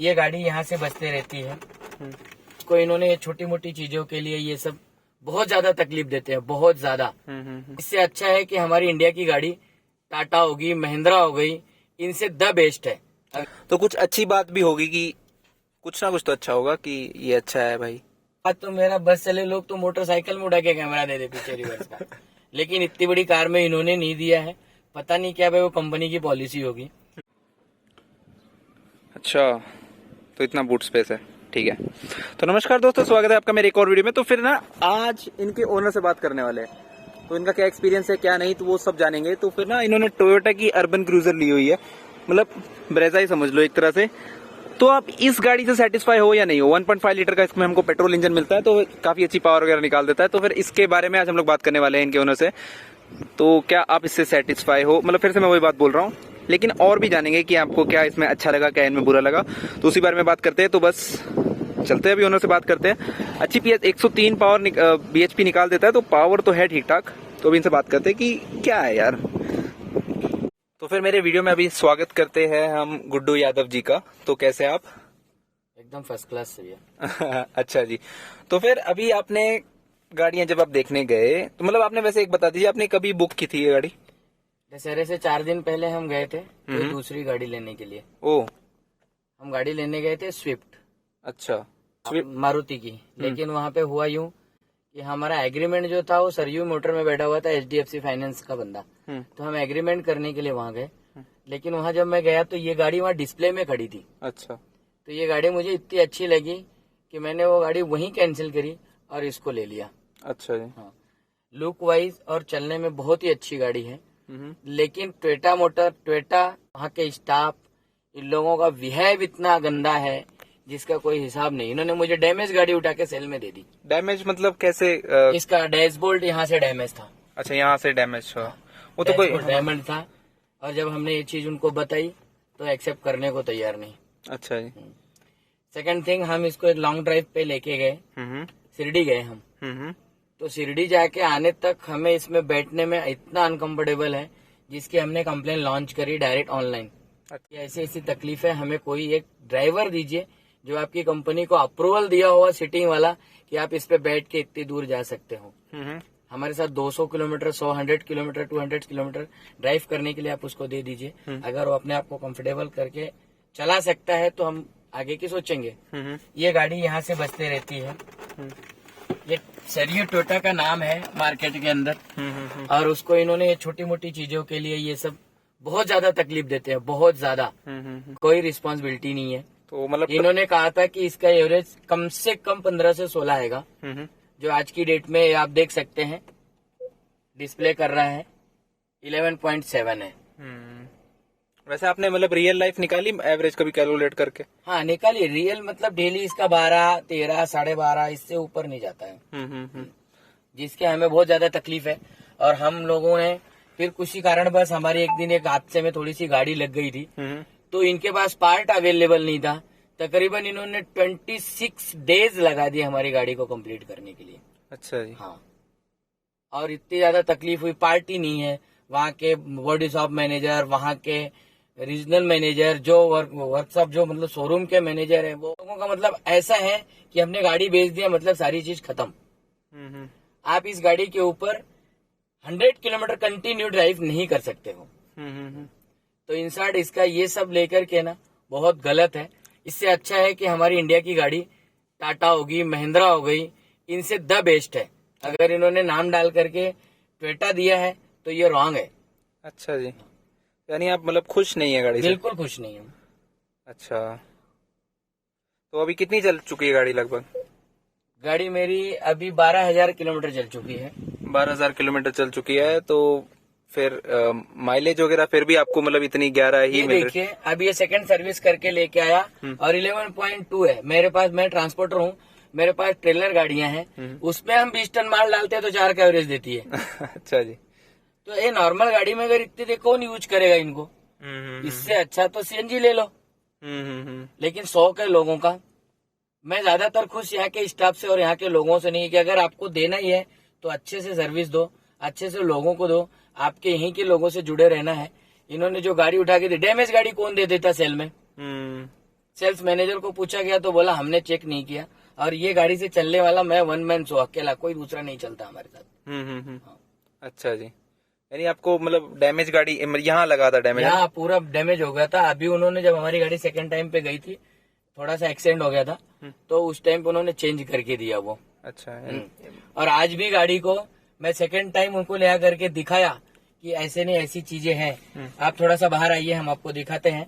ये गाड़ी यहाँ से बचते रहती है। को इन्होंने छोटी मोटी चीजों के लिए ये सब बहुत ज्यादा तकलीफ देते हैं, बहुत ज्यादा। इससे अच्छा है कि हमारी इंडिया की गाड़ी टाटा होगी, महिंद्रा हो गई, इनसे द बेस्ट है। तो कुछ अच्छी बात भी होगी कि कुछ ना कुछ तो अच्छा होगा कि ये अच्छा है भाई। आज तो मेरा बस चले लोग तो मोटरसाइकिल में उड़ा के कैमरा दे दे पीछे रिवर्स का, लेकिन इतनी बड़ी कार में इन्होंने नहीं दिया है। पता नहीं क्या भाई वो कंपनी की पॉलिसी होगी। अच्छा, तो इतना बूट स्पेस है, ठीक है। तो नमस्कार दोस्तों, स्वागत है आपका मेरे एक और वीडियो में। तो फिर ना आज इनके ओनर से बात करने वाले हैं, तो इनका क्या एक्सपीरियंस है क्या नहीं, तो वो सब जानेंगे। तो फिर ना इन्होंने टोयोटा की अर्बन क्रूजर ली हुई है, मतलब ब्रेजा ही समझ लो एक तरह से। तो आप इस गाड़ी से सेटिस्फाई हो या नहीं हो? 1.5 लीटर का इसमें हमको पेट्रोल इंजन मिलता है, तो काफी अच्छी पावर वगैरह निकाल देता है। तो फिर इसके बारे में आज हम लोग बात करने वाले हैं इनके ओनर से। तो क्या आप इससे सेटिस्फाई हो? मतलब फिर से मैं वही बात बोल रहा हूँ, लेकिन और भी जानेंगे कि आपको क्या इसमें अच्छा लगा, क्या इनमें बुरा लगा, तो उसी बारे में बात करते हैं। तो बस चलते हैं, अभी ओनर से बात करते हैं। अच्छी PS 103 पावर BHP निकाल देता है, तो पावर तो है ठीक ठाक। तो अभी इनसे बात करते हैं कि क्या है यार। तो फिर मेरे वीडियो में अभी स्वागत करते हैं हम गुड्डू यादव जी का। तो कैसे आप? एकदम फर्स्ट क्लास से भैया। अच्छा जी। तो फिर अभी आपने गाड़ियां जब आप देखने गए, तो मतलब आपने वैसे एक बता दीजिए, आपने कभी बुक की थी ये गाड़ी? दशहरे से 4 दिन पहले हम गए थे कोई दूसरी गाड़ी लेने के लिए। ओ, हम गाड़ी लेने गए थे स्विफ्ट। अच्छा, मारुति की। लेकिन वहाँ पे हुआ यूं कि हमारा एग्रीमेंट जो था वो सरयू मोटर में बैठा हुआ था, HDFC फाइनेंस का बंदा। तो हम एग्रीमेंट करने के लिए वहाँ गए, लेकिन वहाँ जब मैं गया तो ये गाड़ी वहाँ डिस्प्ले में खड़ी थी। अच्छा, तो ये गाड़ी मुझे इतनी अच्छी लगी कि मैंने वो गाड़ी वहीं कैंसिल करी और इसको ले लिया। अच्छा जी। हाँ, लुक वाइज और चलने में बहुत ही अच्छी गाड़ी है। लेकिन टोयोटा वहाँ के स्टाफ, इन लोगों का बिहेव इतना गंदा है जिसका कोई हिसाब नहीं। इन्होंने मुझे डैमेज गाड़ी उठा के सेल में दे दी। डैमेज मतलब कैसे? इसका डैशबोर्ड यहाँ से डैमेज था। अच्छा, यहाँ से डैमेज हुआ। वो तो कोई डैमेज था, और जब हमने ये चीज उनको बताई तो एक्सेप्ट करने को तैयार नहीं। अच्छा जी। सेकंड थिंग, हम इसको एक लॉन्ग ड्राइव पे लेके गए, शिरडी गए हम। तो शिरडी जाके आने तक हमें इसमें बैठने में इतना अनकंफर्टेबल है जिसकी हमने कंप्लेन लॉन्च करी डायरेक्ट ऑनलाइन। ऐसी ऐसी तकलीफ है, हमें कोई एक ड्राइवर दीजिए जो आपकी कंपनी को अप्रूवल दिया हुआ सिटिंग वाला कि आप इस पे बैठ के इतनी दूर जा सकते हो। हमारे साथ 200 किलोमीटर, 100 किलोमीटर, 200 किलोमीटर ड्राइव करने के लिए आप उसको दे दीजिए। अगर वो अपने आप को कंफर्टेबल करके चला सकता है तो हम आगे की सोचेंगे। ये गाड़ी यहाँ से बचते रहती है। ये सरयू टोयोटा का नाम है मार्केट के अंदर, और उसको इन्होंने छोटी मोटी चीजों के लिए ये सब बहुत ज्यादा तकलीफ देते हैं, बहुत ज्यादा। कोई रिस्पॉन्सिबिलिटी नहीं है। तो मतलब इन्होंने कहा था कि इसका एवरेज कम से कम 15 से 16 आएगा, जो आज की डेट में आप देख सकते हैं डिस्प्ले कर रहा है 11.7 है। वैसे आपने मतलब रियल लाइफ निकाली एवरेज कभी कैलकुलेट करके? हाँ निकाली, रियल मतलब डेली इसका 12, 13, 12.5 इससे ऊपर नहीं जाता है। जिसके हमें बहुत ज्यादा तकलीफ है। और हम लोगों ने फिर कुछ ही कारण बस हमारी एक दिन एक हादसे में थोड़ी सी गाड़ी लग गई थी, तो इनके पास पार्ट अवेलेबल नहीं था। तकरीबन इन्होंने 26 डेज लगा दिए हमारी गाड़ी को कंप्लीट करने के लिए। अच्छा जी। हाँ, और इतनी ज्यादा तकलीफ हुई, पार्ट ही नहीं है। वहाँ के बॉडी शॉप मैनेजर, वहाँ के रीजनल मैनेजर, जो वर्कशॉप जो मतलब शोरूम के मैनेजर है, वो लोगों का मतलब ऐसा है कि हमने गाड़ी बेच दिया मतलब सारी चीज खत्म। आप इस गाड़ी के ऊपर 100 किलोमीटर कंटिन्यू ड्राइव नहीं कर सकते हो। तो इंसाइड इसका ये सब लेकर के ना बहुत गलत है। इससे अच्छा है कि हमारी इंडिया की गाड़ी टाटा होगी, महिंद्रा हो गई, इनसे द बेस्ट है। अगर इन्होंने नाम डाल करके टोयोटा दिया है तो ये रॉन्ग है। अच्छा जी, यानी आप मतलब खुश नहीं है गाड़ी से? बिल्कुल खुश नहीं है। अच्छा, तो अभी कितनी चल चुकी है गाड़ी लगभग? गाड़ी मेरी अभी 12,000 किलोमीटर चल चुकी है। 12,000 किलोमीटर चल चुकी है, तो फिर माइलेज वगैरह फिर भी आपको मतलब इतनी 11 ही मिल? देखिए, अभी ये सेकंड सर्विस करके लेके आया और 11.2 है मेरे पास। मैं ट्रांसपोर्टर हूँ, मेरे पास ट्रेलर गाड़ियां हैं, उसमें हम 20 टन माल डालते हैं तो 4 का एवरेज देती है। अच्छा जी। तो ये नॉर्मल गाड़ी में अगर इतनी कौन यूज करेगा इनको? इससे अच्छा तो CNG ले लो। लेकिन शौक है लोगों का। मैं ज्यादातर खुश यहाँ के स्टाफ से और यहाँ के लोगों से नहीं, कि अगर आपको देना ही है तो अच्छे से सर्विस दो, अच्छे से लोगों को दो, आपके यहीं के लोगों से जुड़े रहना है। इन्होंने जो गाड़ी उठा के दी, डैमेज गाड़ी कौन दे देता सेल में? सेल्स मैनेजर को पूछा गया तो बोला हमने चेक नहीं किया, और ये गाड़ी से चलने वाला मैं वन मैन शो, अकेला, कोई दूसरा नहीं चलता हमारे साथ। अच्छा जी, यानी आपको मतलब डैमेज गाड़ी यहाँ लगा था, डैमेज यहाँ पूरा डैमेज हो गया था। अभी उन्होंने जब हमारी गाड़ी सेकंड टाइम पे गई थी, थोड़ा सा एक्सीडेंट हो गया था, तो उस टाइम पे उन्होंने चेंज करके दिया वो। अच्छा। और आज भी गाड़ी को मैं सेकंड टाइम उनको ले आकर के दिखाया कि ऐसे नहीं, ऐसी चीजें हैं, आप थोड़ा सा बाहर आइए, हम आपको दिखाते हैं।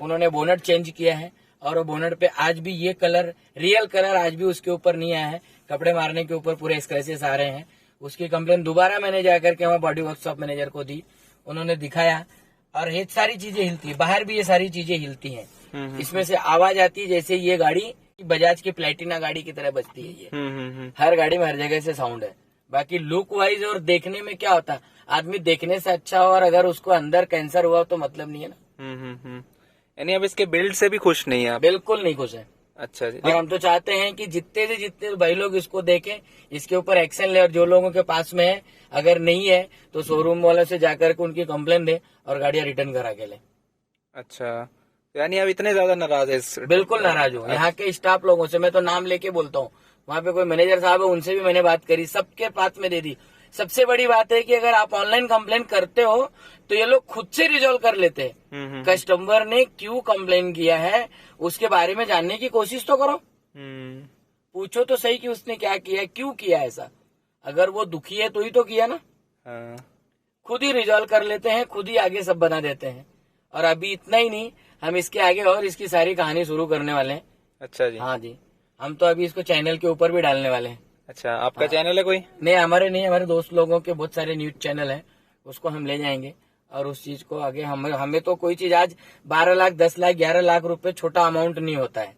उन्होंने बोनट चेंज किया है, और वो बोनट पे आज भी ये कलर, रियल कलर आज भी उसके ऊपर नहीं आया है, कपड़े मारने के ऊपर पूरे स्क्रैचेस आ रहे हैं। उसकी कंप्लेन दोबारा मैंने जाकर के वहाँ बॉडी वर्कशॉप मैनेजर को दी, उन्होंने दिखाया, और ये सारी चीजें हिलती है, बाहर भी ये सारी चीजें हिलती हैं। इसमें से आवाज आती है जैसे ये गाड़ी बजाज की प्लेटिना गाड़ी की तरह बजती है ये। हर गाड़ी में हर जगह से साउंड है। बाकी लुक वाइज और देखने में क्या होता है, आदमी देखने से अच्छा हो, और अगर उसको अंदर कैंसर हुआ तो मतलब नहीं है ना। यानी अब इसके बिल्ड से भी खुश नहीं है आप? बिल्कुल नहीं खुश है। अच्छा जी। और हम तो चाहते हैं कि जितने से जितने भाई लोग इसको देखें, इसके ऊपर एक्शन ले, और जो लोगों के पास में है, अगर नहीं है तो शोरूम वाले से जाकर के उनकी कंप्लेन दे और गाड़ियां रिटर्न करा के ले। अच्छा, यानी आप इतने ज्यादा नाराज है? बिल्कुल नाराज हूँ। यहाँ के स्टाफ लोगों से, मैं तो नाम लेके बोलता हूँ, वहाँ पे कोई मैनेजर साहब है, उनसे भी मैंने बात करी, सबके पास में दे दी। सबसे बड़ी बात है कि अगर आप ऑनलाइन कंप्लेन करते हो तो ये लोग खुद से रिजॉल्व कर लेते हैं। कस्टमर ने क्यों कंप्लेन किया है उसके बारे में जानने की कोशिश तो करो, पूछो तो सही कि उसने क्या किया, क्यों किया ऐसा। अगर वो दुखी है तो ही तो किया ना। खुद ही रिजॉल्व कर लेते हैं, खुद ही आगे सब बना देते हैं। और अभी इतना ही नहीं, हम इसके आगे और इसकी सारी कहानी शुरू करने वाले हैं। अच्छा जी। हाँ जी, हम तो अभी इसको चैनल के ऊपर भी डालने वाले हैं। अच्छा, आपका चैनल है कोई? नहीं, हमारे दोस्त लोगों के बहुत सारे न्यूज चैनल हैं, उसको हम ले जाएंगे, और उस चीज को आगे हमें तो कोई चीज आज 12 लाख 10 लाख 11 लाख रुपए छोटा अमाउंट नहीं होता है।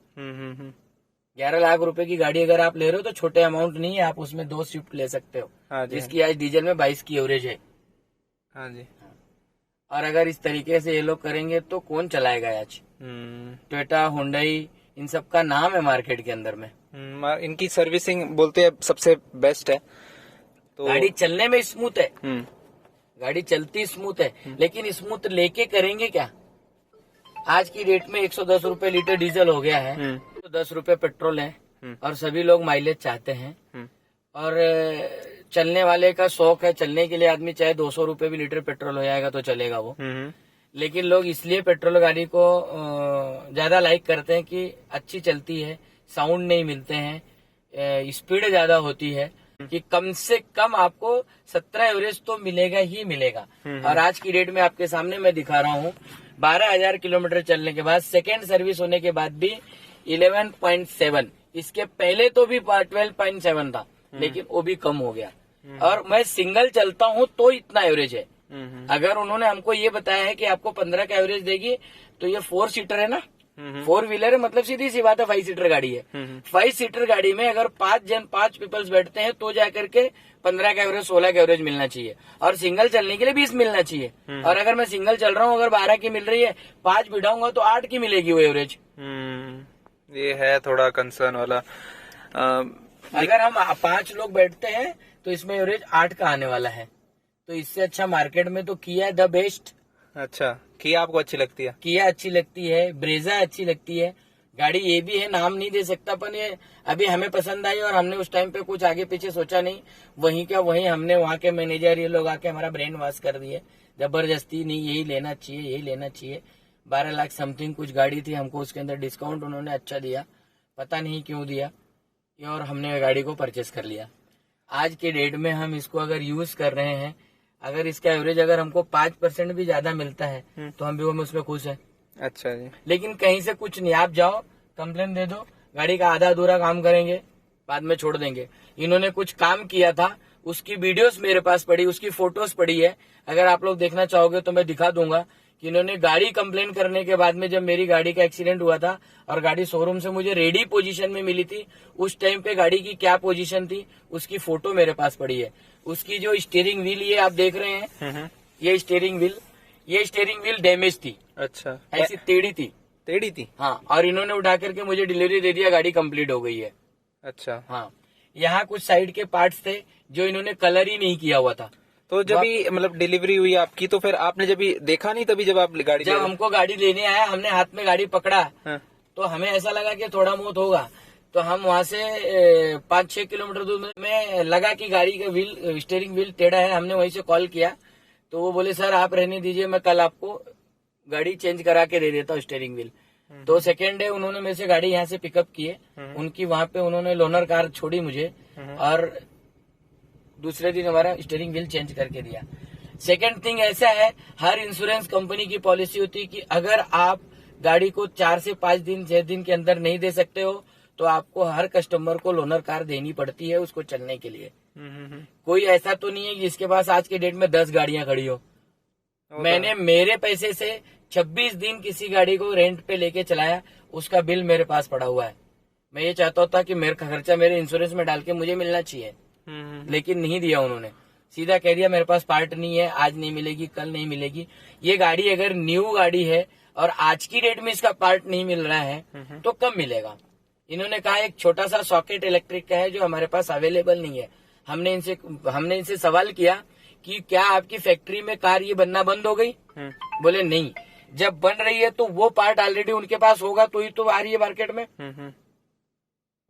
11 लाख रुपए की गाड़ी अगर आप ले रहे हो तो छोटे अमाउंट नहीं है, आप उसमें 2 स्विफ्ट ले सकते हो। हाँ जी, जिसकी आज डीजल में 22 की एवरेज है। हाँ जी। और अगर इस तरीके से ये लोग करेंगे तो कौन चलाएगा आज। टोयोटा, हुंडई, इन सब का नाम है मार्केट के अंदर में। इनकी सर्विसिंग बोलते हैं सबसे बेस्ट है, तो गाड़ी चलने में स्मूथ है, गाड़ी चलती स्मूथ है, लेकिन स्मूथ लेके करेंगे क्या। आज की डेट में 110 रुपए लीटर डीजल हो गया है, तो 10 रुपए पेट्रोल है, और सभी लोग माइलेज चाहते हैं, और चलने वाले का शौक है, चलने के लिए आदमी चाहे 200 रुपए भी लीटर पेट्रोल हो जाएगा तो चलेगा वो। लेकिन लोग इसलिए पेट्रोल गाड़ी को ज्यादा लाइक करते हैं कि अच्छी चलती है, साउंड नहीं मिलते हैं, स्पीड ज्यादा होती है, कि कम से कम आपको 17 एवरेज तो मिलेगा ही मिलेगा। और आज की डेट में आपके सामने मैं दिखा रहा हूँ, 12,000 किलोमीटर चलने के बाद, सेकेंड सर्विस होने के बाद भी 11.7, इसके पहले तो भी 12.7 था, लेकिन वो भी कम हो गया। और मैं सिंगल चलता हूँ तो इतना एवरेज है। अगर उन्होंने हमको ये बताया है कि आपको 15 का एवरेज देगी, तो ये 4 सीटर है ना, 4 व्हीलर है, मतलब सीधी सी बात है 5 सीटर गाड़ी है। 5 सीटर गाड़ी में अगर 5 पीपल्स बैठते हैं तो जाकर के 15 का एवरेज, 16 का एवरेज मिलना चाहिए, और सिंगल चलने के लिए 20 मिलना चाहिए। और अगर मैं सिंगल चल रहा हूँ, अगर 12 की मिल रही है, 5 बिठाऊंगा तो 8 की मिलेगी वो एवरेज। ये है थोड़ा कंसर्न वाला। अगर हम 5 लोग बैठते हैं तो इसमें एवरेज 8 का आने वाला है, तो इससे अच्छा मार्केट में तो किया द बेस्ट। अच्छा, किया आपको अच्छी लगती है? किया अच्छी लगती है, ब्रेजा अच्छी लगती है। गाड़ी ये भी है, नाम नहीं दे सकता, पर ये अभी हमें पसंद आई, और हमने उस टाइम पे कुछ आगे पीछे सोचा नहीं, वहीं का वहीं हमने, वहाँ के मैनेजर ये लोग आके हमारा ब्रेन वॉश कर दिए जबरदस्ती, नहीं यही लेना चाहिए, यही लेना चाहिए। 12 लाख समथिंग कुछ गाड़ी थी, हमको उसके अंदर डिस्काउंट उन्होंने अच्छा दिया, पता नहीं क्यों दिया, और हमने गाड़ी को परचेस कर लिया। आज के डेट में हम इसको अगर यूज कर रहे हैं, अगर इसका एवरेज अगर हमको 5% भी ज्यादा मिलता है तो हम भी उसमें खुश हैं। अच्छा जी। लेकिन कहीं से कुछ नहीं, आप जाओ कंप्लेन दे दो, गाड़ी का आधा अधूरा काम करेंगे, बाद में छोड़ देंगे। इन्होंने कुछ काम किया था, उसकी वीडियोस मेरे पास पड़ी, उसकी फोटोज पड़ी है, अगर आप लोग देखना चाहोगे तो मैं दिखा दूंगा कि इन्होंने गाड़ी कंप्लेन करने के बाद में, जब मेरी गाड़ी का एक्सीडेंट हुआ था और गाड़ी शोरूम से मुझे रेडी पोजीशन में मिली थी, उस टाइम पे गाड़ी की क्या पोजीशन थी उसकी फोटो मेरे पास पड़ी है। उसकी जो स्टीयरिंग व्हील ये आप देख रहे हैं, ये स्टीयरिंग व्हील डैमेज थी। अच्छा, ऐसी टेढ़ी थी। हाँ, और इन्होंने उठा करके मुझे डिलीवरी दे दिया, गाड़ी कंप्लीट हो गई है। अच्छा। हाँ, यहाँ कुछ साइड के पार्ट्स थे जो इन्होंने कलर ही नहीं किया हुआ था। तो जब भी मतलब डिलीवरी हुई आपकी, तो फिर आपने जब देखा नहीं, तभी जब आप गाड़ी, जब हमको गाड़ी लेने आया, हमने हाथ में गाड़ी पकड़ा, तो हमें ऐसा लगा कि थोड़ा बहुत होगा, तो हम वहां से 5-6 किलोमीटर दूर में लगा कि गाड़ी का व्हील, स्टीयरिंग व्हील टेढ़ा है। हमने वहीं से कॉल किया, तो वो बोले सर आप रहने दीजिए, मैं कल आपको गाड़ी चेंज करा के दे देता हूँ स्टीयरिंग व्हील। तो सेकेंड डे उन्होंने मेरे से गाड़ी यहाँ से पिकअप किए, उनकी वहां पे उन्होंने लोनर कार छोड़ी मुझे, और दूसरे दिन हमारा स्टीयरिंग व्हील चेंज करके दिया। सेकेंड थिंग ऐसा है, हर इंश्योरेंस कंपनी की पॉलिसी होती है कि अगर आप गाड़ी को 4 से 5 दिन 6 दिन के अंदर नहीं दे सकते हो, तो आपको हर कस्टमर को लोनर कार देनी पड़ती है उसको चलने के लिए। कोई ऐसा तो नहीं है कि जिसके पास आज के डेट में 10 गाड़ियां खड़ी हो। मैंने मेरे पैसे से 26 दिन किसी गाड़ी को रेंट पे लेके चलाया, उसका बिल मेरे पास पड़ा हुआ है। मैं ये चाहता था कि मेरा खर्चा मेरे इंश्योरेंस में डाल के मुझे मिलना चाहिए, लेकिन नहीं दिया उन्होंने। सीधा कह दिया मेरे पास पार्ट नहीं है, आज नहीं मिलेगी, कल नहीं मिलेगी। ये गाड़ी अगर न्यू गाड़ी है और आज की डेट में इसका पार्ट नहीं मिल रहा है तो कब मिलेगा? इन्होंने कहा एक छोटा सा सॉकेट इलेक्ट्रिक का है जो हमारे पास अवेलेबल नहीं है। हमने इनसे सवाल किया कि क्या आपकी फैक्ट्री में कार ये बनना बंद हो गई? बोले नहीं, जब बन रही है तो वो पार्ट ऑलरेडी उनके पास होगा तो ही तो आ रही है मार्केट में।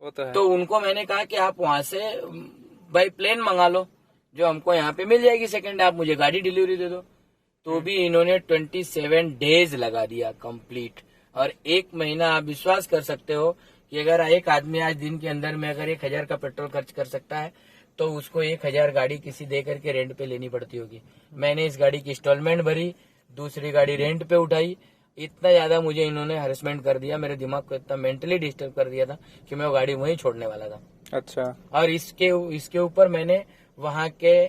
वो तो है। तो उनको मैंने कहा कि आप वहां से बाई प्लेन मंगा लो, जो हमको यहाँ पे मिल जाएगी सेकंड, आप मुझे गाड़ी डिलीवरी दे दो। तो भी इन्होंने 27 डेज लगा दिया कंप्लीट, और 1 महीना आप विश्वास कर सकते हो कि अगर एक आदमी आज दिन के अंदर में अगर 1000 का पेट्रोल खर्च कर सकता है तो उसको 1000 गाड़ी किसी दे करके रेंट पे लेनी पड़ती होगी। मैंने इस गाड़ी की इंस्टॉलमेंट भरी, दूसरी गाड़ी रेंट पे उठाई। इतना ज्यादा मुझे इन्होंने हरेसमेंट कर दिया, मेरे दिमाग को इतना मेंटली डिस्टर्ब कर दिया था कि मैं वो गाड़ी वहीं छोड़ने वाला था। अच्छा। और इसके ऊपर मैंने वहाँ के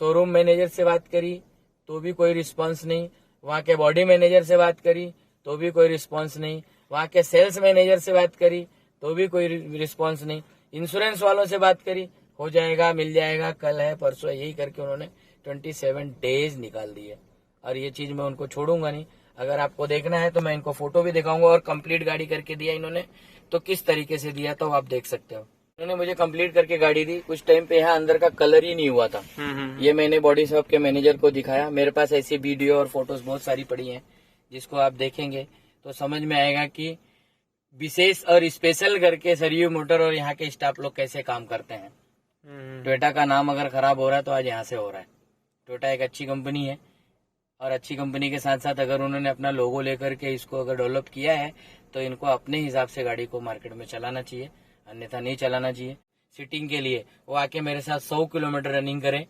शोरूम मैनेजर से बात करी तो भी कोई रिस्पांस नहीं, वहाँ के बॉडी मैनेजर से बात करी तो भी कोई रिस्पांस नहीं, वहाँ के सेल्स मैनेजर से बात करी तो भी कोई रिस्पांस नहीं, इंश्योरेंस वालों से बात करी, हो जाएगा, मिल जाएगा, कल है, परसों, यही करके उन्होंने 27 डेज निकाल दिए। और ये चीज मैं उनको छोड़ूंगा नहीं। अगर आपको देखना है तो मैं इनको फोटो भी दिखाऊंगा, और कंप्लीट गाड़ी करके दिया इन्होंने, तो किस तरीके से दिया तो आप देख सकते हो। उन्होंने मुझे कंप्लीट करके गाड़ी दी। कुछ टाइम पे यहाँ अंदर का कलर ही नहीं हुआ था। ये मैंने बॉडी शॉप के मैनेजर को दिखाया। मेरे पास ऐसी वीडियो और फोटोज बहुत सारी पड़ी हैं, जिसको आप देखेंगे तो समझ में आएगा कि विशेष और स्पेशल करके सरयू मोटर और यहाँ के स्टाफ लोग कैसे काम करते हैं। टोयोटा का नाम अगर खराब हो रहा है तो आज यहाँ से हो रहा है। टोयोटा एक अच्छी कंपनी है, और अच्छी कंपनी के साथ साथ अगर उन्होंने अपना लोगो लेकर के इसको अगर डेवलप किया है तो इनको अपने हिसाब से गाड़ी को मार्केट में चलाना चाहिए, अन्यथा नहीं चलाना चाहिए। सीटिंग के लिए वो आके मेरे साथ 100 किलोमीटर रनिंग करें,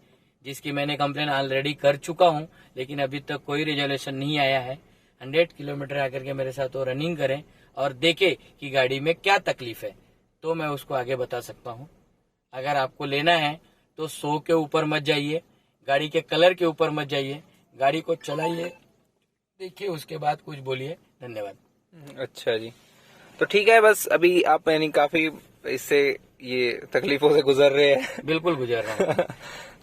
जिसकी मैंने कंप्लेन ऑलरेडी कर चुका हूं, लेकिन अभी तक कोई रिजोल्यूशन नहीं आया है। 100 किलोमीटर आकर के मेरे साथ वो रनिंग करें और देखे कि गाड़ी में क्या तकलीफ है, तो मैं उसको आगे बता सकता हूँ। अगर आपको लेना है तो 100 के ऊपर मत जाइए, गाड़ी के कलर के ऊपर मत जाइए, गाड़ी को चलाइए, देखिए, उसके बाद कुछ बोलिए। धन्यवाद। अच्छा जी, तो ठीक है। बस अभी आप यानी काफी इससे ये तकलीफों से गुजर रहे हैं। बिल्कुल गुजर रहा हूँ।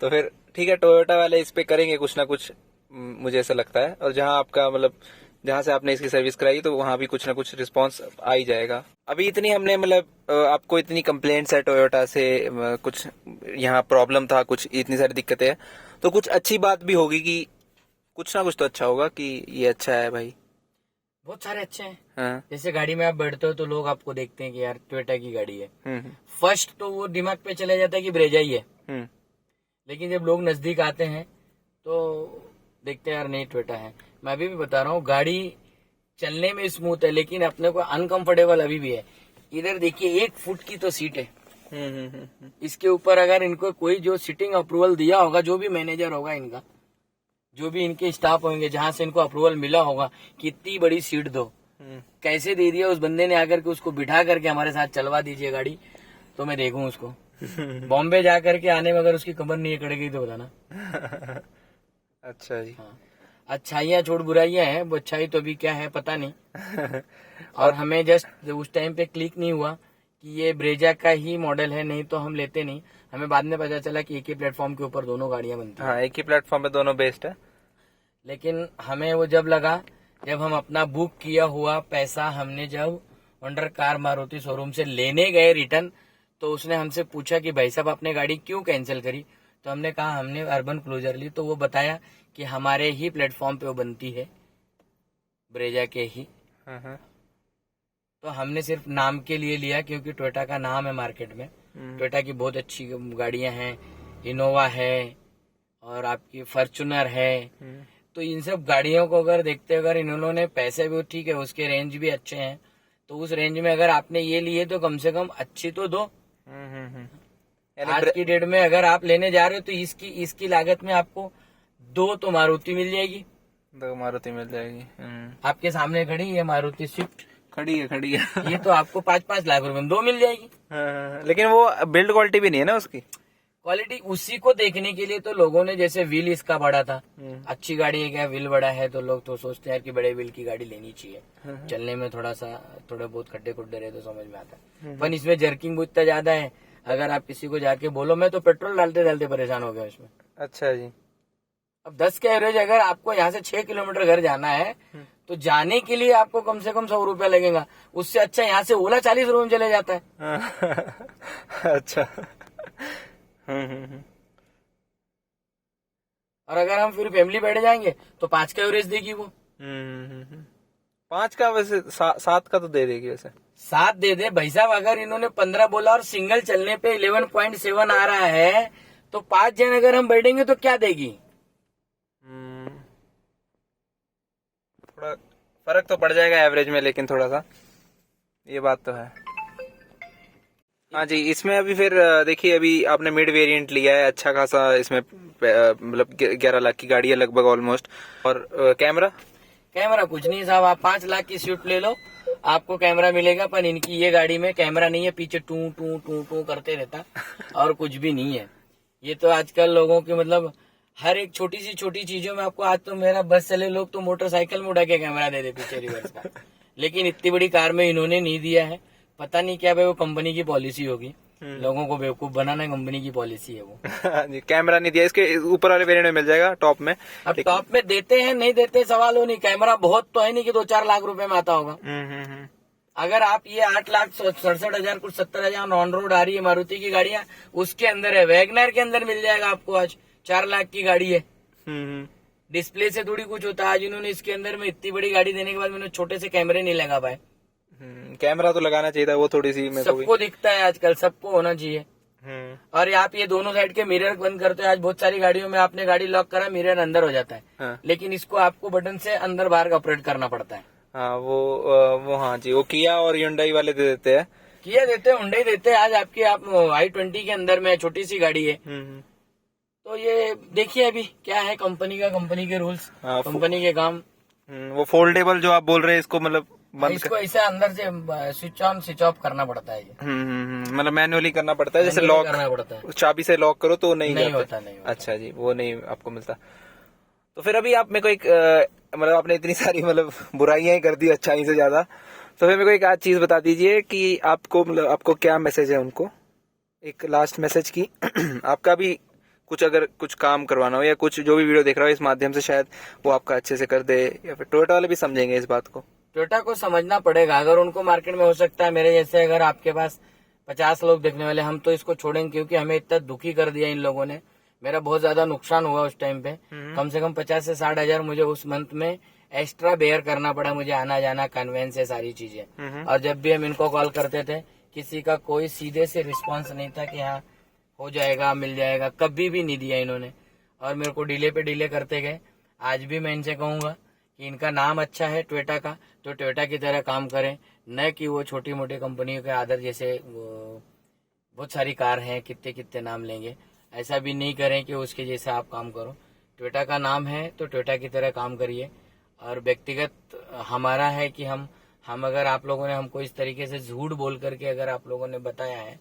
तो फिर ठीक है, टोयोटा वाले इस पे करेंगे कुछ ना कुछ, मुझे ऐसा लगता है। और जहां आपका मतलब जहां से आपने इसकी सर्विस कराई तो वहां भी कुछ ना कुछ रिस्पांस आ ही जाएगा। अभी इतनी हमने मतलब आपको इतनी कंप्लेंट्स है टोयोटा से, कुछ यहाँ प्रॉब्लम था, कुछ इतनी सारी दिक्कतें हैं, तो कुछ अच्छी बात भी होगी कि कुछ ना कुछ तो अच्छा होगा कि ये अच्छा है भाई। बहुत सारे अच्छे हैं। हाँ। जैसे गाड़ी में आप बैठते हो तो लोग आपको देखते हैं कि यार टोयोटा की गाड़ी है। फर्स्ट तो वो दिमाग पे चला जाता है कि ब्रेजा ही है, लेकिन जब लोग नजदीक आते हैं तो देखते हैं यार नहीं टोयोटा है। मैं अभी भी बता रहा हूँ, गाड़ी चलने में स्मूथ है, लेकिन अपने को अनकंफर्टेबल अभी भी है। इधर देखिए 1 फुट की तो सीट है। इसके ऊपर अगर इनको कोई जो सीटिंग अप्रूवल दिया होगा, जो भी मैनेजर होगा इनका, जो भी इनके स्टाफ होंगे, जहां से इनको अप्रूवल मिला होगा कि इतनी बड़ी सीट दो, कैसे दे दिया उस बंदे ने आकर के उसको बिठा करके हमारे साथ चलवा दीजिए गाड़ी, तो मैं देखूं उसको। बॉम्बे जा करके आने में अगर उसकी कमर नहीं अकड़ गई तो बताना। अच्छा जी। हाँ। अच्छाइयाँ छोड़ बुराइयां हैं, वो अच्छाई तो अभी क्या है पता नहीं। और हमें जस्ट उस टाइम पे क्लिक नहीं हुआ कि ये ब्रेजा का ही मॉडल है, नहीं तो हम लेते नहीं। हमें बाद में पता चला कि एक ही प्लेटफॉर्म के ऊपर दोनों गाड़ियां बनती हैं। हाँ, एक ही प्लेटफॉर्म पे दोनों बेस्ट है। लेकिन हमें वो जब लगा, जब हम अपना बुक किया हुआ पैसा हमने जब वंडर कार मारुति शोरूम से लेने गए रिटर्न, तो उसने हमसे पूछा कि भाई साहब आपने गाड़ी क्यों कैंसिल करी। तो हमने कहा हमने अर्बन क्रूजर ली। तो वो बताया कि हमारे ही प्लेटफॉर्म पे वो बनती है, ब्रेजा के ही। तो हमने सिर्फ नाम के लिए लिया, क्योंकि टोयोटा का नाम है मार्केट में। टोयोटा की बहुत अच्छी गाड़ियां हैं, इनोवा है और आपकी फॉर्च्यूनर है। तो इन सब गाड़ियों को अगर देखते, अगर इन्होंने पैसे भी ठीक है, उसके रेंज भी अच्छे हैं, तो उस रेंज में अगर आपने ये लिए तो कम से कम अच्छी तो दो। आज की डेट में अगर आप लेने जा रहे हो तो इसकी लागत में आपको 2 तो मारुति मिल जाएगी। 2 मारुति मिल जाएगी। आपके सामने खड़ी है मारुति स्विफ्ट, खड़ी है ये तो आपको 5-5 लाख रुपए में 2 मिल जाएगी। लेकिन वो बिल्ड क्वालिटी भी नहीं है ना उसकी। क्वालिटी उसी को देखने के लिए तो लोगों ने, जैसे व्हील इसका बड़ा था, अच्छी गाड़ी है क्या, व्हील बड़ा है तो लोग तो सोचते हैं कि बड़े व्हील की गाड़ी लेनी चाहिए, चलने में थोड़े बहुत खड्डे खुड्डे रहे तो समझ में आता है। पर इसमें जर्किंग इतना ज्यादा है, अगर आप किसी को जाके बोलो, मैं तो पेट्रोल डालते डालते परेशान हो गया इसमें। अच्छा जी। अब 10 के एवरेज अगर आपको यहाँ से 6 किलोमीटर घर जाना है तो जाने के लिए आपको कम से कम 100 रुपया लगेगा। उससे अच्छा यहाँ से ओला 40 रुपए में चले जाता है। अच्छा। और अगर हम फिर फैमिली बैठ जाएंगे तो 5 का एवरेज देगी वो। 5 का वैसे 7 का तो दे देगी वैसे। 7 दे दे भाई साहब, अगर इन्होंने 15 बोला और सिंगल चलने पे 11.7 आ रहा है तो 5 जन अगर हम बैठेंगे तो क्या देगी। थोड़ा फर्क तो पड़ जाएगा एवरेज में, लेकिन थोड़ा सा ये बात तो है। हाँ जी, इसमें अभी फिर देखिए, अभी आपने मिड वेरिएंट लिया है, अच्छा खासा इसमें मतलब 11 लाख की गाड़ी है लगभग ऑलमोस्ट। और कैमरा कुछ नहीं साहब, आप 5 लाख की स्विफ्ट ले लो, आपको कैमरा मिलेगा। पर इनकी ये गाड़ी में कैमरा नहीं है, पीछे टू टू टू टू करते रहता और कुछ भी नहीं है। ये तो आजकल लोगों की मतलब हर एक छोटी सी छोटी चीजों में आपको, आज तो मेरा बस चले लोग तो मोटरसाइकिल में उड़ा के कैमरा दे दे पीछे रिवर्स का, लेकिन इतनी बड़ी कार में इन्होंने नहीं दिया है। पता नहीं क्या भाई, वो कंपनी की पॉलिसी होगी, लोगों को बेवकूफ बनाना कंपनी की पॉलिसी है वो। कैमरा नहीं दिया, इसके ऊपर वाले वेरिएंट में मिल जाएगा टॉप में। अब टॉप में देते हैं नहीं देते सवाल हो नहीं, कैमरा बहुत तो है नहीं कि 2-4 लाख रुपए में आता होगा। अगर आप ये 8,67,000 कुछ 70,000 ऑन रोड आ रही है मारुति की गाड़ियां, उसके अंदर है, वैगनर के अंदर मिल जाएगा आपको आज 4 लाख की गाड़ी है। डिस्प्ले से थोड़ी कुछ होता है, आज इन्होंने इसके अंदर में इतनी बड़ी गाड़ी देने के बाद मैंने छोटे से कैमरे नहीं लगा पाए। कैमरा तो लगाना चाहिए था, वो थोड़ी सी सबको दिखता है आजकल, सबको होना चाहिए। और आप ये दोनों साइड के मिरर बंद करते हो, आज बहुत सारी गाड़ियों में आपने गाड़ी लॉक करा, मिरर अंदर हो जाता है। हाँ। लेकिन इसको आपको बटन से अंदर बाहर का ऑपरेट करना पड़ता है। हाँ वो हाँ जी, वो किया और Hyundai वाले दे देते हैं। किया देते हैं, Hyundai देते हैं। आज आपकी i20 के अंदर में छोटी सी गाड़ी है। तो ये देखिए अभी क्या है कंपनी के रूल्स, कंपनी के काम। वो फोल्डेबल जो आप बोल रहे हैं, इसको मतलब इसको ऐसे अंदर से स्विच ऑन स्विच ऑफ करना पड़ता है। मतलब मैनुअली करना पड़ता है, जैसे लॉक करना पड़ता है, चाबी से लॉक करो तो नहीं होता। अच्छा जी, वो नहीं आपको मिलता। तो फिर अभी आप मेरे को एक मतलब आपने इतनी सारी मतलब बुराइयां ही कर दी अच्छाई से ज्यादा, तो फिर मेरे को एक आज चीज बता दीजिए कि आपको मतलब आपको क्या मैसेज है उनको, एक लास्ट मैसेज की। आपका भी कुछ अगर कुछ काम करवाना हो या कुछ जो भी वीडियो देख रहा हो इस माध्यम से, शायद वो आपका अच्छे से कर दे, या फिर टोयोटा वाले भी समझेंगे इस बात को। टोयोटा को समझना पड़ेगा, अगर उनको मार्केट में हो सकता है मेरे जैसे अगर आपके पास 50 लोग देखने वाले, हम तो इसको छोड़ेंगे क्योंकि हमें इतना दुखी कर दिया इन लोगों ने। मेरा बहुत ज्यादा नुकसान हुआ उस टाइम पे, कम से कम 50 से 60 हजार मुझे उस मंथ में एक्स्ट्रा बेयर करना पड़ा, मुझे आना जाना कन्वेंस है सारी चीजें। और जब भी हम इनको कॉल करते थे किसी का कोई सीधे से रिस्पॉन्स नहीं था कि हाँ हो जाएगा मिल जाएगा, कभी भी नहीं दिया इन्होंने। और मेरे को डिले पे डिले करते गए। आज भी मैं इनसे कहूंगा कि इनका नाम अच्छा है टोयोटा का, तो टोयोटा की तरह काम करें, न कि वो छोटी मोटी कंपनियों के आदर जैसे बहुत सारी कार हैं कितने कितने नाम लेंगे, ऐसा भी नहीं करें कि उसके जैसे आप काम करो। टोयोटा का नाम है तो टोयोटा की तरह काम करिए। और व्यक्तिगत हमारा है कि हम अगर आप लोगों ने हमको इस तरीके से झूठ बोल करके अगर आप लोगों ने बताया है,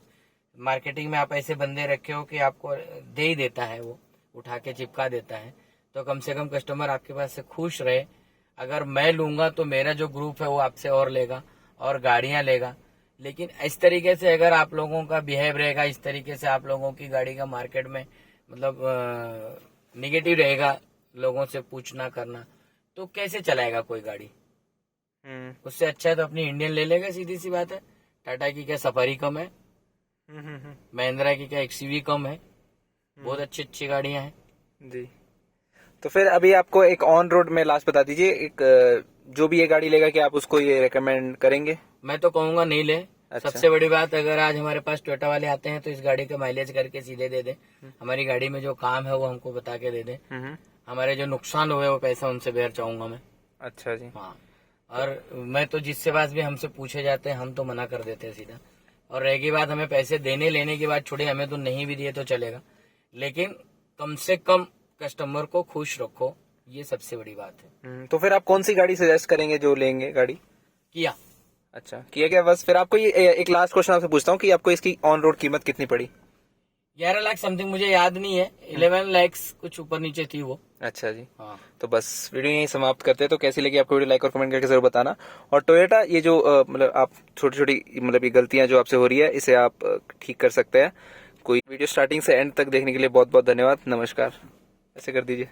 मार्केटिंग में आप ऐसे बंदे रखे हो कि आपको दे ही देता है, वो उठा के चिपका देता है, तो कम से कम कस्टमर आपके पास से खुश रहे। अगर मैं लूंगा तो मेरा जो ग्रुप है वो आपसे और लेगा और गाड़ियां लेगा, लेकिन इस तरीके से अगर आप लोगों का बिहेव रहेगा, इस तरीके से आप लोगों की गाड़ी का मार्केट में मतलब निगेटिव रहेगा, लोगों से पूछना करना, तो कैसे चलाएगा कोई गाड़ी। उससे अच्छा है तो अपनी इंडियन ले लेगा, सीधी सी बात है। टाटा की क्या सफारी कम है, महिंद्रा की क्या XUV कम है, बहुत अच्छी अच्छी गाड़ियां हैं जी। तो फिर अभी आपको एक ऑन रोड में लास्ट बता दीजिए, एक जो भी ये गाड़ी लेगा कि आप उसको ये रेकमेंड करेंगे? मैं तो कहूंगा नहीं ले। अच्छा। सबसे बड़ी बात, अगर आज हमारे पास टोयोटा वाले आते हैं तो इस गाड़ी का माइलेज करके सीधे दे दे। हमारी गाड़ी में जो काम है वो हमको बता के दे दे। हमारे जो नुकसान हुए वो पैसा उनसे बेर चाहूंगा मैं। अच्छा जी। हाँ, और मैं तो जिससे पास भी हमसे पूछे जाते हैं हम तो मना कर देते हैं सीधा। और रहेगी बात हमें पैसे देने लेने की बात, छोड़िए, हमें तो नहीं भी दिए तो चलेगा, लेकिन कम से कम कस्टमर को खुश रखो, ये सबसे बड़ी बात है। तो फिर आप कौन सी गाड़ी सजेस्ट करेंगे जो लेंगे गाड़ी? किया। अच्छा, किया क्या? बस फिर आपको ये एक लास्ट क्वेश्चन आपसे पूछता हूँ कि आपको इसकी ऑन रोड कीमत कितनी पड़ी? 11 लाख समथिंग, मुझे याद नहीं है, 11 लाख कुछ ऊपर नीचे थी वो। अच्छा जी। हाँ। तो बस वीडियो यहीं समाप्त करते हैं। तो कैसी लगी आपको वीडियो, लाइक और कमेंट करके जरूर बताना। और टोयोटा ये जो मतलब आप छोटी छोटी मतलब ये गलतियां जो आपसे हो रही है इसे आप ठीक कर सकते हैं। कोई वीडियो स्टार्टिंग से एंड तक देखने के लिए बहुत बहुत धन्यवाद। नमस्कार। ऐसे कर दीजिए।